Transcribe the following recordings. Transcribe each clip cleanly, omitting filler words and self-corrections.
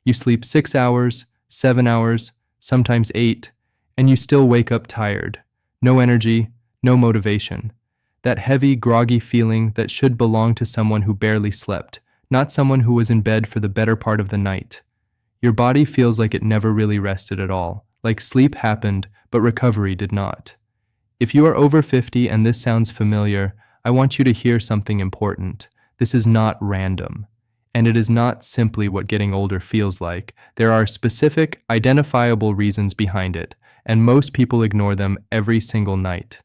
You sleep 6 hours, 7 hours, sometimes 8, and you still wake up tired. No energy, no motivation. That heavy, groggy feeling that should belong to someone who barely slept, not someone who was in bed for the better part of the night. Your body feels like it never really rested at all, like sleep happened, but recovery did not. If you are over 50 and this sounds familiar, I want you to hear something important. This is not random. And it is not simply what getting older feels like. There are specific, identifiable reasons behind it, and most people ignore them every single night.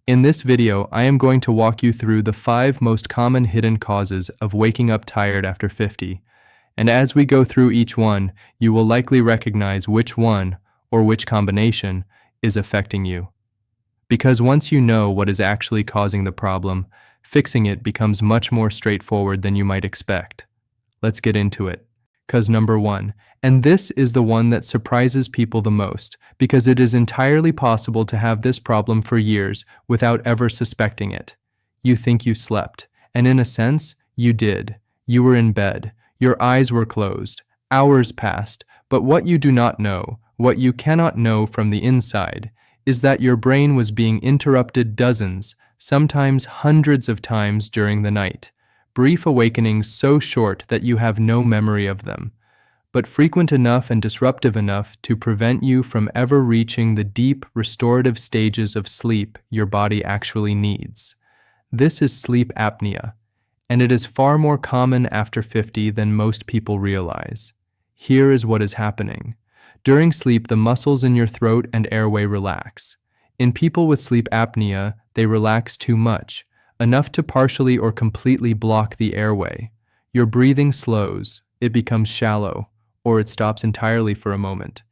In this video, I am going to walk you through the 5 most common hidden causes of waking up tired after 50. And as we go through each one, you will likely recognize which one, or which combination, is affecting you. Because once you know what is actually causing the problem, fixing it becomes much more straightforward than you might expect. Let's get into it. Cause number 1, and this is the one that surprises people the most, because it is entirely possible to have this problem for years without ever suspecting it. You think you slept, and in a sense, you did. You were in bed, your eyes were closed, hours passed, but what you do not know, what you cannot know from the inside, is that your brain was being interrupted dozens, sometimes hundreds of times during the night. Brief awakenings so short that you have no memory of them, but frequent enough and disruptive enough to prevent you from ever reaching the deep, restorative stages of sleep your body actually needs. This is sleep apnea, and it is far more common after 50 than most people realize. Here is what is happening. During sleep, the muscles in your throat and airway relax. In people with sleep apnea, they relax too much, enough to partially or completely block the airway. Your breathing slows, it becomes shallow, or it stops entirely for a moment.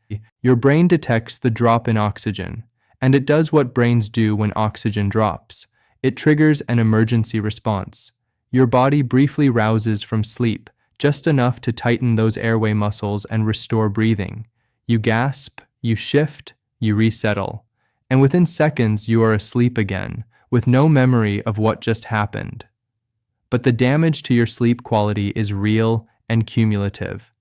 Your brain detects the drop in oxygen, and it does what brains do when oxygen drops. It triggers an emergency response. Your body briefly rouses from sleep, just enough to tighten those airway muscles and restore breathing. You gasp, you shift, you resettle, and within seconds you are asleep again, with no memory of what just happened. But the damage to your sleep quality is real and cumulative.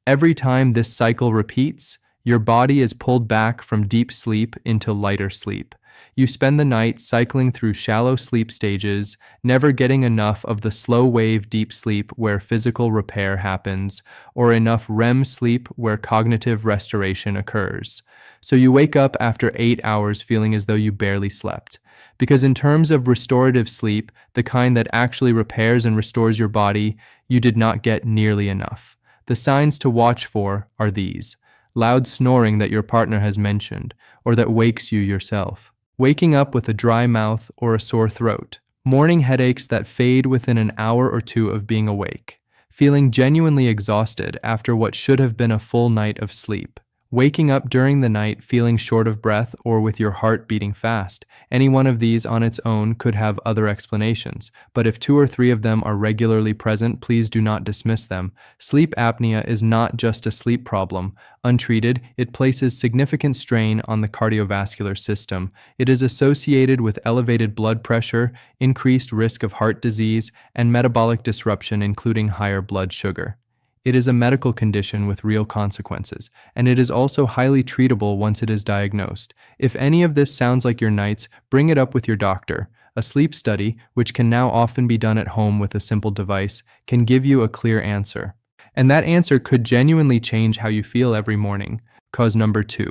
Every time this cycle repeats, your body is pulled back from deep sleep into lighter sleep. You spend the night cycling through shallow sleep stages, never getting enough of the slow-wave deep sleep where physical repair happens, or enough REM sleep where cognitive restoration occurs. So you wake up after 8 hours feeling as though you barely slept. Because in terms of restorative sleep, the kind that actually repairs and restores your body, you did not get nearly enough. The signs to watch for are these: loud snoring that your partner has mentioned, or that wakes you yourself. Waking up with a dry mouth or a sore throat. Morning headaches that fade within an hour or two of being awake. Feeling genuinely exhausted after what should have been a full night of sleep. Waking up during the night feeling short of breath or with your heart beating fast. Any one of these on its own could have other explanations, but if 2 or 3 of them are regularly present, please do not dismiss them. Sleep apnea is not just a sleep problem. Untreated, it places significant strain on the cardiovascular system. It is associated with elevated blood pressure, increased risk of heart disease, and metabolic disruption, including higher blood sugar. It is a medical condition with real consequences, and it is also highly treatable once it is diagnosed. If any of this sounds like your nights, bring it up with your doctor. A sleep study, which can now often be done at home with a simple device, can give you a clear answer. And that answer could genuinely change how you feel every morning. Cause number 2.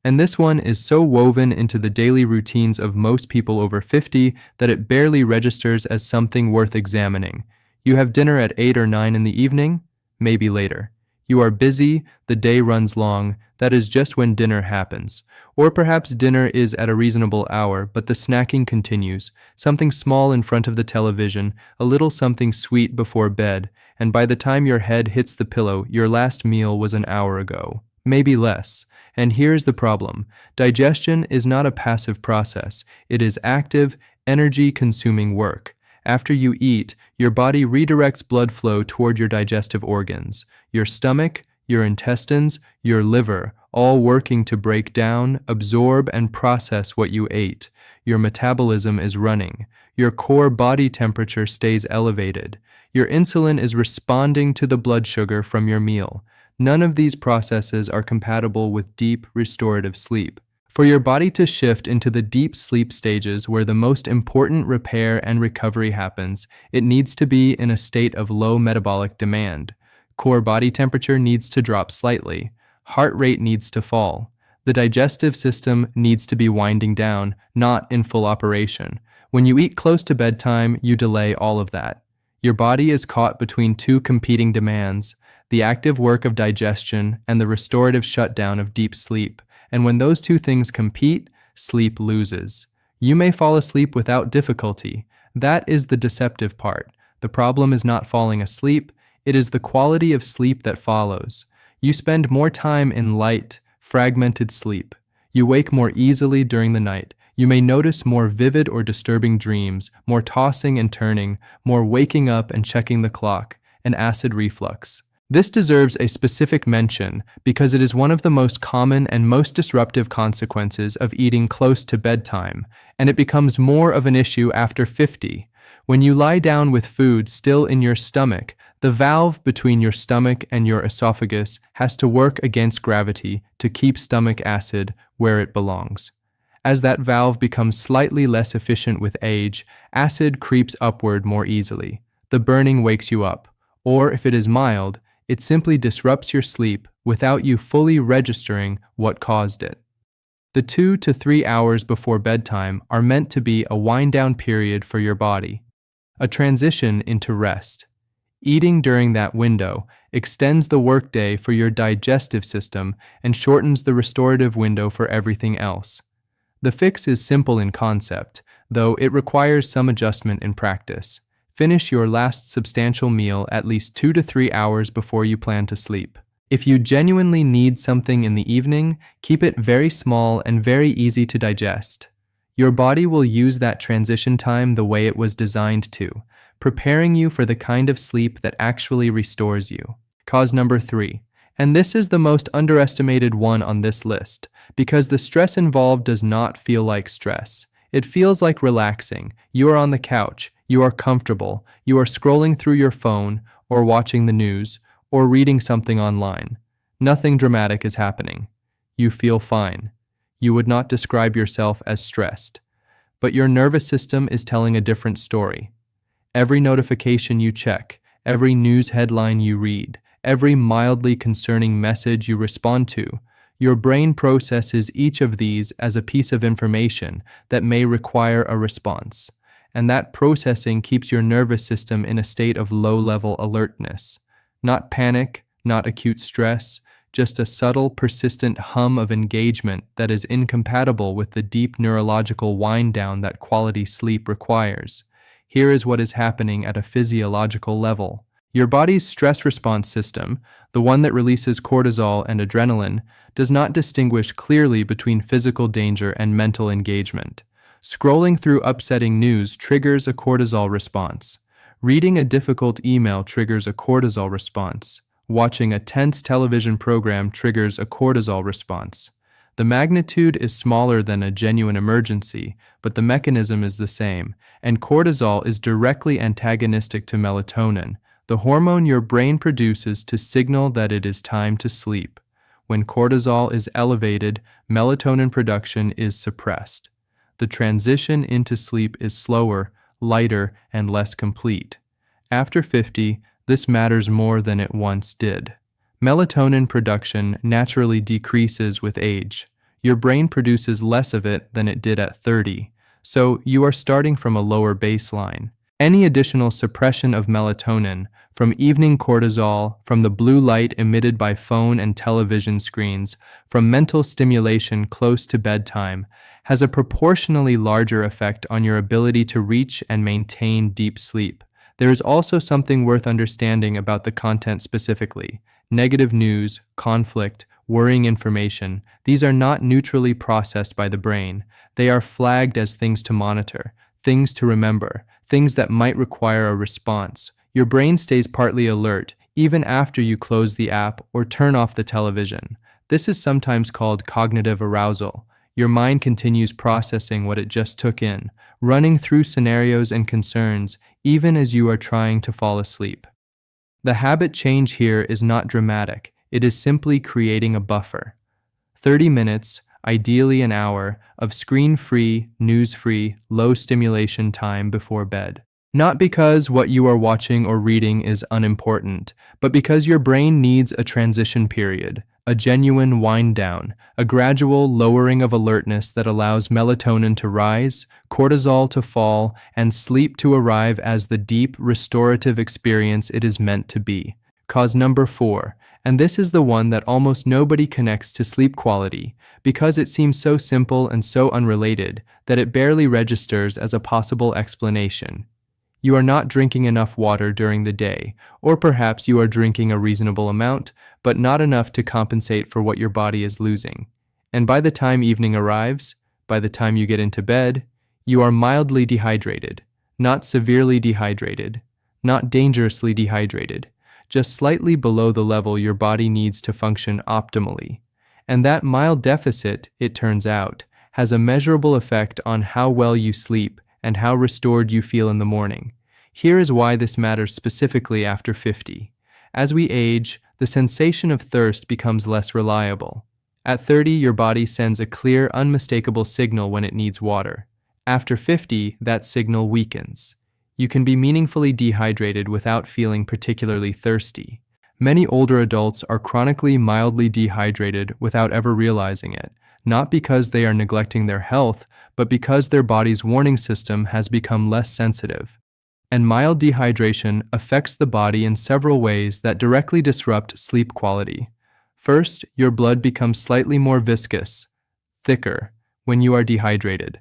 And this one is so woven into the daily routines of most people over 50 that it barely registers as something worth examining. You have dinner at 8 or 9 in the evening? Maybe later. You are busy, the day runs long, that is just when dinner happens. Or perhaps dinner is at a reasonable hour, but the snacking continues. Something small in front of the television, a little something sweet before bed, and by the time your head hits the pillow, your last meal was an hour ago. Maybe less. And here's the problem. Digestion is not a passive process. It is active, energy-consuming work. After you eat, your body redirects blood flow toward your digestive organs, your stomach, your intestines, your liver, all working to break down, absorb, and process what you ate. Your metabolism is running. Your core body temperature stays elevated. Your insulin is responding to the blood sugar from your meal. None of these processes are compatible with deep, restorative sleep. For your body to shift into the deep sleep stages where the most important repair and recovery happens, it needs to be in a state of low metabolic demand. Core body temperature needs to drop slightly. Heart rate needs to fall. The digestive system needs to be winding down, not in full operation. When you eat close to bedtime, you delay all of that. Your body is caught between two competing demands, the active work of digestion and the restorative shutdown of deep sleep. And when those two things compete, sleep loses. You may fall asleep without difficulty. That is the deceptive part. The problem is not falling asleep, it is the quality of sleep that follows. You spend more time in light, fragmented sleep. You wake more easily during the night. You may notice more vivid or disturbing dreams, more tossing and turning, more waking up and checking the clock, and acid reflux. This deserves a specific mention because it is one of the most common and most disruptive consequences of eating close to bedtime, and it becomes more of an issue after 50. When you lie down with food still in your stomach, the valve between your stomach and your esophagus has to work against gravity to keep stomach acid where it belongs. As that valve becomes slightly less efficient with age, acid creeps upward more easily. The burning wakes you up, or if it is mild, it simply disrupts your sleep without you fully registering what caused it. The 2 to 3 hours before bedtime are meant to be a wind-down period for your body, a transition into rest. Eating during that window extends the workday for your digestive system and shortens the restorative window for everything else. The fix is simple in concept, though it requires some adjustment in practice. Finish your last substantial meal at least 2 to 3 hours before you plan to sleep. If you genuinely need something in the evening, keep it very small and very easy to digest. Your body will use that transition time the way it was designed to, preparing you for the kind of sleep that actually restores you. Cause number 3, and this is the most underestimated one on this list, because the stress involved does not feel like stress. It feels like relaxing. You are on the couch. You are comfortable, you are scrolling through your phone, or watching the news, or reading something online. Nothing dramatic is happening. You feel fine. You would not describe yourself as stressed. But your nervous system is telling a different story. Every notification you check, every news headline you read, every mildly concerning message you respond to, your brain processes each of these as a piece of information that may require a response. And that processing keeps your nervous system in a state of low-level alertness. Not panic, not acute stress, just a subtle, persistent hum of engagement that is incompatible with the deep neurological wind-down that quality sleep requires. Here is what is happening at a physiological level. Your body's stress response system, the one that releases cortisol and adrenaline, does not distinguish clearly between physical danger and mental engagement. Scrolling through upsetting news triggers a cortisol response. Reading a difficult email triggers a cortisol response. Watching a tense television program triggers a cortisol response. The magnitude is smaller than a genuine emergency, but the mechanism is the same, and cortisol is directly antagonistic to melatonin, the hormone your brain produces to signal that it is time to sleep. When cortisol is elevated, melatonin production is suppressed. The transition into sleep is slower, lighter, and less complete. After 50, this matters more than it once did. Melatonin production naturally decreases with age. Your brain produces less of it than it did at 30, so you are starting from a lower baseline. Any additional suppression of melatonin, from evening cortisol, from the blue light emitted by phone and television screens, from mental stimulation close to bedtime, has a proportionally larger effect on your ability to reach and maintain deep sleep. There is also something worth understanding about the content specifically. Negative news, conflict, worrying information, these are not neutrally processed by the brain. They are flagged as things to monitor, things to remember, things that might require a response. Your brain stays partly alert, even after you close the app or turn off the television. This is sometimes called cognitive arousal. Your mind continues processing what it just took in, running through scenarios and concerns, even as you are trying to fall asleep. The habit change here is not dramatic. It is simply creating a buffer. 30 minutes, ideally an hour, of screen-free, news-free, low-stimulation time before bed. Not because what you are watching or reading is unimportant, but because your brain needs a transition period, a genuine wind down, a gradual lowering of alertness that allows melatonin to rise, cortisol to fall, and sleep to arrive as the deep, restorative experience it is meant to be. Cause number 4, and this is the one that almost nobody connects to sleep quality, because it seems so simple and so unrelated that it barely registers as a possible explanation. You are not drinking enough water during the day, or perhaps you are drinking a reasonable amount, but not enough to compensate for what your body is losing. And by the time evening arrives, by the time you get into bed, you are mildly dehydrated, not severely dehydrated, not dangerously dehydrated, just slightly below the level your body needs to function optimally. And that mild deficit, it turns out, has a measurable effect on how well you sleep and how restored you feel in the morning. Here is why this matters specifically after 50. As we age, the sensation of thirst becomes less reliable. At 30, your body sends a clear, unmistakable signal when it needs water. After 50, that signal weakens. You can be meaningfully dehydrated without feeling particularly thirsty. Many older adults are chronically mildly dehydrated without ever realizing it, not because they are neglecting their health, but because their body's warning system has become less sensitive. And mild dehydration affects the body in several ways that directly disrupt sleep quality. First, your blood becomes slightly more viscous, thicker, when you are dehydrated.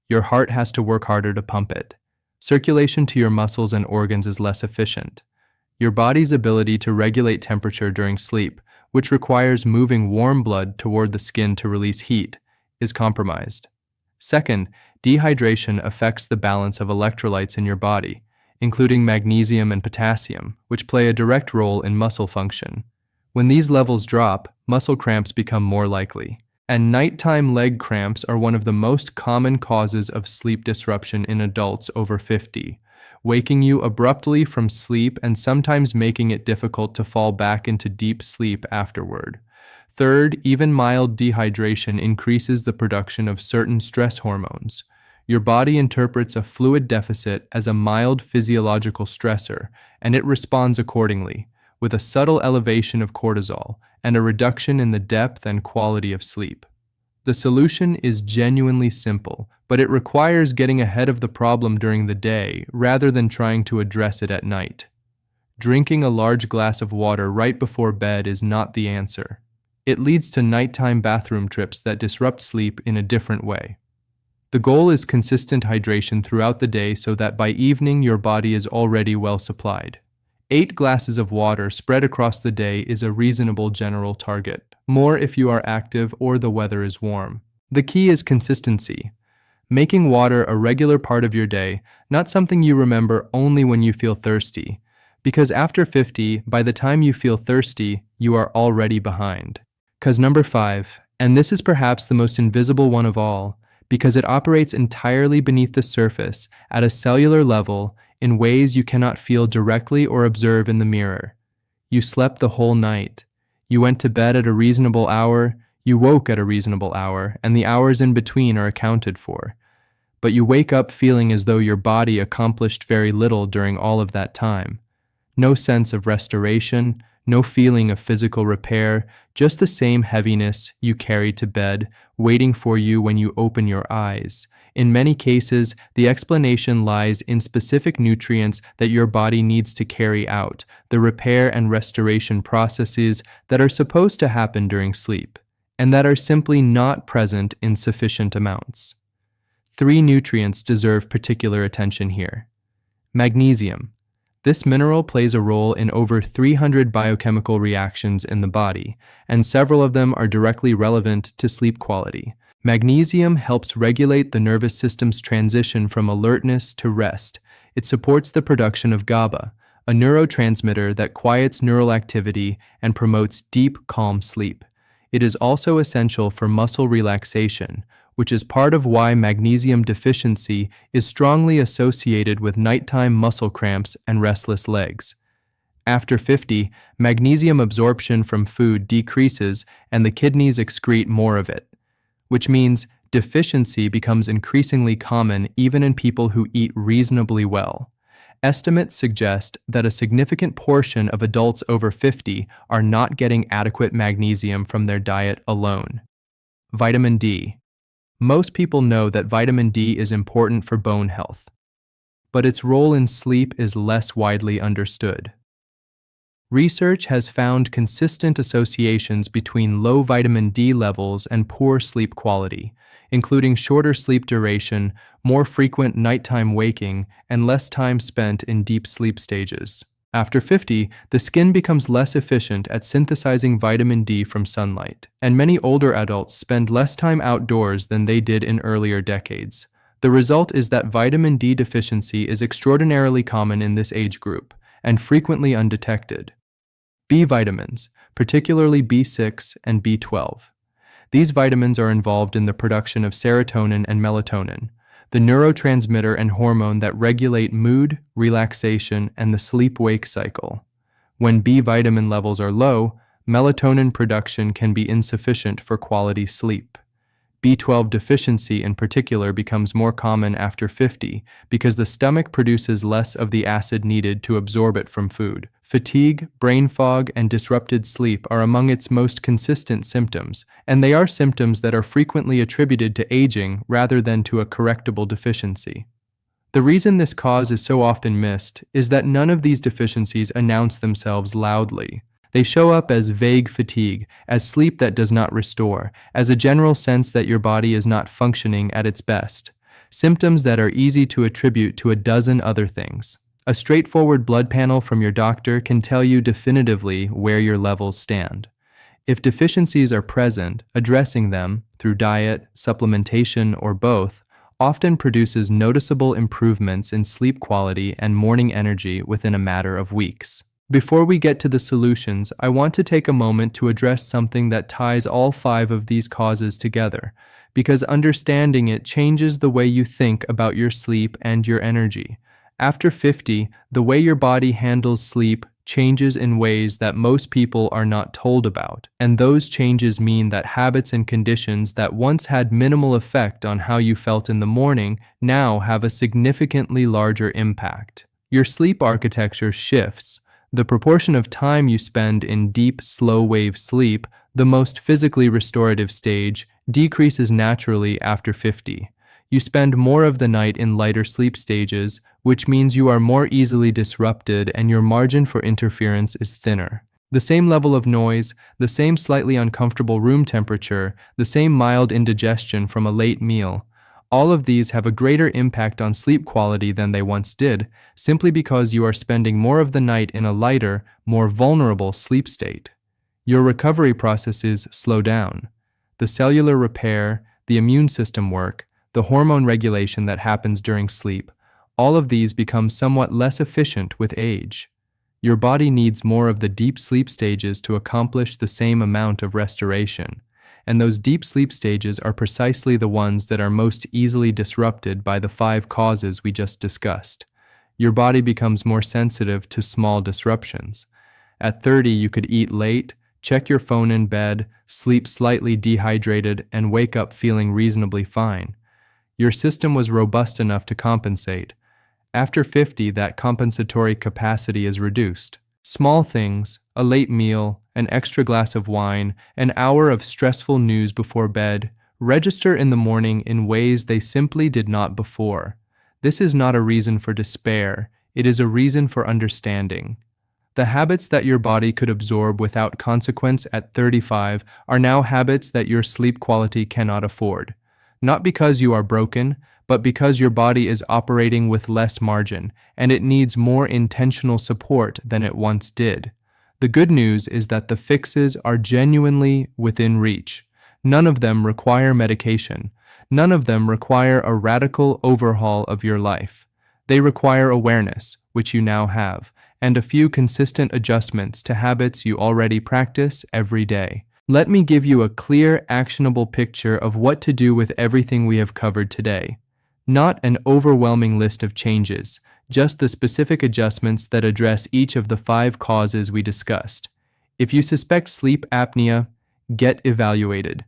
Your heart has to work harder to pump it. Circulation to your muscles and organs is less efficient. Your body's ability to regulate temperature during sleep, which requires moving warm blood toward the skin to release heat, is compromised. Second, dehydration affects the balance of electrolytes in your body, including magnesium and potassium, which play a direct role in muscle function. When these levels drop, muscle cramps become more likely. And nighttime leg cramps are one of the most common causes of sleep disruption in adults over 50, waking you abruptly from sleep and sometimes making it difficult to fall back into deep sleep afterward. Third, even mild dehydration increases the production of certain stress hormones. Your body interprets a fluid deficit as a mild physiological stressor, and it responds accordingly, with a subtle elevation of cortisol and a reduction in the depth and quality of sleep. The solution is genuinely simple, but it requires getting ahead of the problem during the day rather than trying to address it at night. Drinking a large glass of water right before bed is not the answer. It leads to nighttime bathroom trips that disrupt sleep in a different way. The goal is consistent hydration throughout the day so that by evening your body is already well supplied. 8 glasses of water spread across the day is a reasonable general target, more if you are active or the weather is warm. The key is consistency. Making water a regular part of your day, not something you remember only when you feel thirsty. Because after 50, by the time you feel thirsty, you are already behind. Cause number 5, and this is perhaps the most invisible one of all, because it operates entirely beneath the surface at a cellular level in ways you cannot feel directly or observe in the mirror. You slept the whole night. You went to bed at a reasonable hour, you woke at a reasonable hour, and the hours in between are accounted for. But you wake up feeling as though your body accomplished very little during all of that time. No sense of restoration, no feeling of physical repair, just the same heaviness you carry to bed, waiting for you when you open your eyes. In many cases, the explanation lies in specific nutrients that your body needs to carry out, the repair and restoration processes that are supposed to happen during sleep, and that are simply not present in sufficient amounts. 3 nutrients deserve particular attention here. Magnesium. This mineral plays a role in over 300 biochemical reactions in the body, and several of them are directly relevant to sleep quality. Magnesium helps regulate the nervous system's transition from alertness to rest. It supports the production of GABA, a neurotransmitter that quiets neural activity and promotes deep, calm sleep. It is also essential for muscle relaxation, which is part of why magnesium deficiency is strongly associated with nighttime muscle cramps and restless legs. After 50, magnesium absorption from food decreases and the kidneys excrete more of it, which means deficiency becomes increasingly common even in people who eat reasonably well. Estimates suggest that a significant portion of adults over 50 are not getting adequate magnesium from their diet alone. Vitamin D. Most people know that vitamin D is important for bone health, but its role in sleep is less widely understood. Research has found consistent associations between low vitamin D levels and poor sleep quality, including shorter sleep duration, more frequent nighttime waking, and less time spent in deep sleep stages. After 50, the skin becomes less efficient at synthesizing vitamin D from sunlight, and many older adults spend less time outdoors than they did in earlier decades. The result is that vitamin D deficiency is extraordinarily common in this age group, and frequently undetected. B vitamins, particularly B6 and B12. These vitamins are involved in the production of serotonin and melatonin, the neurotransmitter and hormone that regulate mood, relaxation, and the sleep-wake cycle. When B vitamin levels are low, melatonin production can be insufficient for quality sleep. B12 deficiency in particular becomes more common after 50 because the stomach produces less of the acid needed to absorb it from food. Fatigue, brain fog, and disrupted sleep are among its most consistent symptoms, and they are symptoms that are frequently attributed to aging rather than to a correctable deficiency. The reason this cause is so often missed is that none of these deficiencies announce themselves loudly. They show up as vague fatigue, as sleep that does not restore, as a general sense that your body is not functioning at its best. Symptoms that are easy to attribute to a dozen other things. A straightforward blood panel from your doctor can tell you definitively where your levels stand. If deficiencies are present, addressing them, through diet, supplementation, or both, often produces noticeable improvements in sleep quality and morning energy within a matter of weeks. Before we get to the solutions, I want to take a moment to address something that ties all 5 of these causes together, because understanding it changes the way you think about your sleep and your energy. After 50, the way your body handles sleep changes in ways that most people are not told about, and those changes mean that habits and conditions that once had minimal effect on how you felt in the morning now have a significantly larger impact. Your sleep architecture shifts. The proportion of time you spend in deep, slow-wave sleep, the most physically restorative stage, decreases naturally after 50. You spend more of the night in lighter sleep stages, which means you are more easily disrupted and your margin for interference is thinner. The same level of noise, the same slightly uncomfortable room temperature, the same mild indigestion from a late meal, all of these have a greater impact on sleep quality than they once did, simply because you are spending more of the night in a lighter, more vulnerable sleep state. Your recovery processes slow down. The cellular repair, the immune system work, the hormone regulation that happens during sleep, all of these become somewhat less efficient with age. Your body needs more of the deep sleep stages to accomplish the same amount of restoration. And those deep sleep stages are precisely the ones that are most easily disrupted by the 5 causes we just discussed. Your body becomes more sensitive to small disruptions. At 30, you could eat late, check your phone in bed, sleep slightly dehydrated, and wake up feeling reasonably fine. Your system was robust enough to compensate. After 50, that compensatory capacity is reduced. Small things, a late meal, an extra glass of wine, an hour of stressful news before bed, register in the morning in ways they simply did not before. This is not a reason for despair, it is a reason for understanding. The habits that your body could absorb without consequence at 35 are now habits that your sleep quality cannot afford. Not because you are broken, but because your body is operating with less margin, and it needs more intentional support than it once did. The good news is that the fixes are genuinely within reach. None of them require medication. None of them require a radical overhaul of your life. They require awareness, which you now have, and a few consistent adjustments to habits you already practice every day. Let me give you a clear, actionable picture of what to do with everything we have covered today. Not an overwhelming list of changes, just the specific adjustments that address each of the 5 causes we discussed. If you suspect sleep apnea, get evaluated.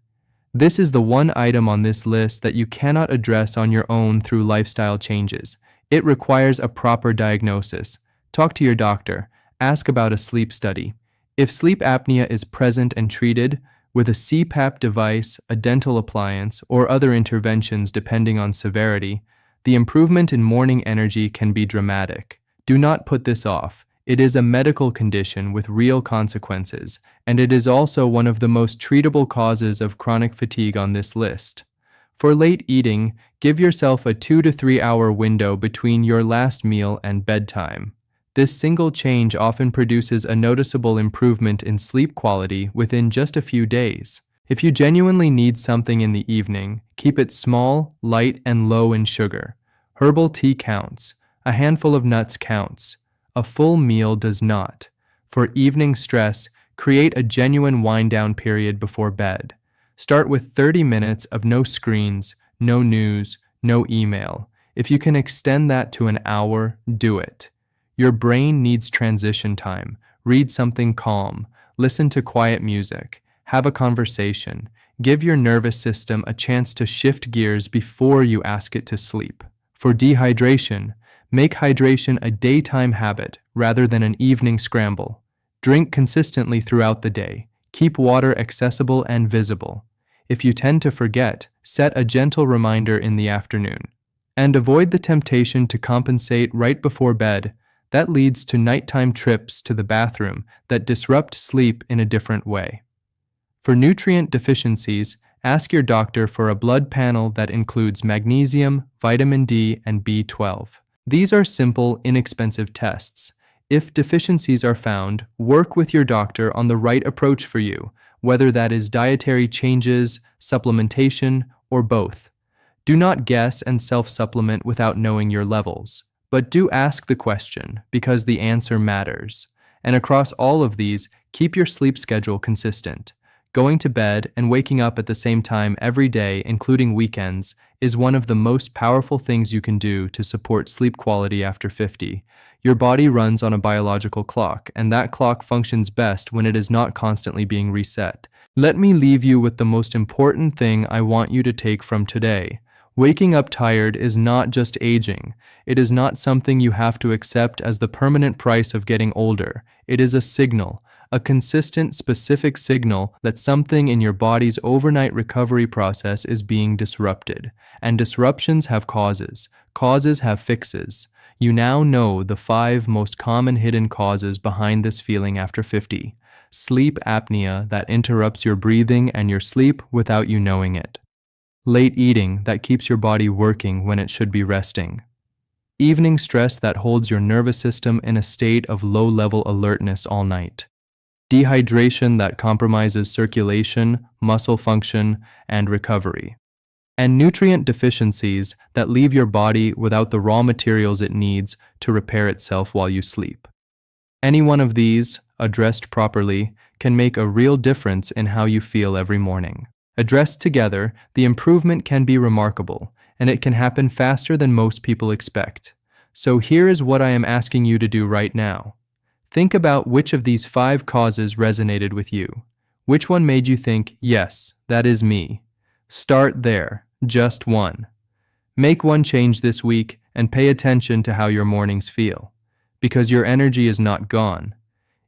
This is the one item on this list that you cannot address on your own through lifestyle changes. It requires a proper diagnosis. Talk to your doctor. Ask about a sleep study. If sleep apnea is present and treated with a CPAP device, a dental appliance, or other interventions depending on severity, the improvement in morning energy can be dramatic. Do not put this off. It is a medical condition with real consequences, and it is also one of the most treatable causes of chronic fatigue on this list. For late eating, give yourself a 2 to 3 hour window between your last meal and bedtime. This single change often produces a noticeable improvement in sleep quality within just a few days. If you genuinely need something in the evening, keep it small, light, and low in sugar. Herbal tea counts. A handful of nuts counts. A full meal does not. For evening stress, create a genuine wind-down period before bed. Start with 30 minutes of no screens, no news, no email. If you can extend that to an hour, do it. Your brain needs transition time. Read something calm. Listen to quiet music. Have a conversation. Give your nervous system a chance to shift gears before you ask it to sleep. For dehydration, make hydration a daytime habit rather than an evening scramble. Drink consistently throughout the day. Keep water accessible and visible. If you tend to forget, set a gentle reminder in the afternoon. And avoid the temptation to compensate right before bed. That leads to nighttime trips to the bathroom that disrupt sleep in a different way. For nutrient deficiencies, ask your doctor for a blood panel that includes magnesium, vitamin D, and B12. These are simple, inexpensive tests. If deficiencies are found, work with your doctor on the right approach for you, whether that is dietary changes, supplementation, or both. Do not guess and self-supplement without knowing your levels. But do ask the question, because the answer matters. And across all of these, keep your sleep schedule consistent. Going to bed and waking up at the same time every day, including weekends, is one of the most powerful things you can do to support sleep quality after 50. Your body runs on a biological clock, and that clock functions best when it is not constantly being reset. Let me leave you with the most important thing I want you to take from today. Waking up tired is not just aging. It is not something you have to accept as the permanent price of getting older. It is a signal, a consistent, specific signal that something in your body's overnight recovery process is being disrupted. And disruptions have causes. Causes have fixes. You now know the 5 most common hidden causes behind this feeling after 50. Sleep apnea that interrupts your breathing and your sleep without you knowing it. Late eating that keeps your body working when it should be resting. Evening stress that holds your nervous system in a state of low-level alertness all night. Dehydration that compromises circulation, muscle function, and recovery. And nutrient deficiencies that leave your body without the raw materials it needs to repair itself while you sleep. Any one of these, addressed properly, can make a real difference in how you feel every morning. Addressed together, the improvement can be remarkable, and it can happen faster than most people expect. So here is what I am asking you to do right now. Think about which of these 5 causes resonated with you. Which one made you think, yes, that is me? Start there, just one. Make one change this week and pay attention to how your mornings feel. Because your energy is not gone.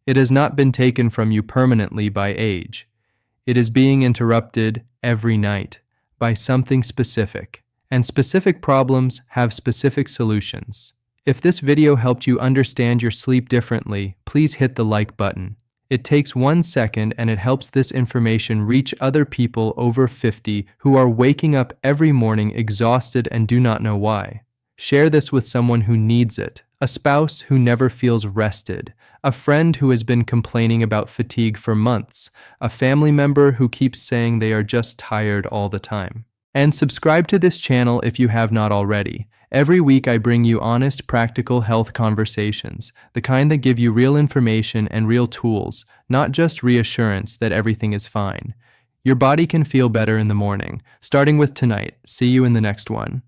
It has not been taken from you permanently by age. It is being interrupted every night by something specific, and specific problems have specific solutions. If this video helped you understand your sleep differently, please hit the like button. It takes 1 second and it helps this information reach other people over 50 who are waking up every morning exhausted and do not know why. Share this with someone who needs it, a spouse who never feels rested, a friend who has been complaining about fatigue for months, a family member who keeps saying they are just tired all the time. And subscribe to this channel if you have not already. Every week I bring you honest, practical health conversations, the kind that give you real information and real tools, not just reassurance that everything is fine. Your body can feel better in the morning, starting with tonight. See you in the next one.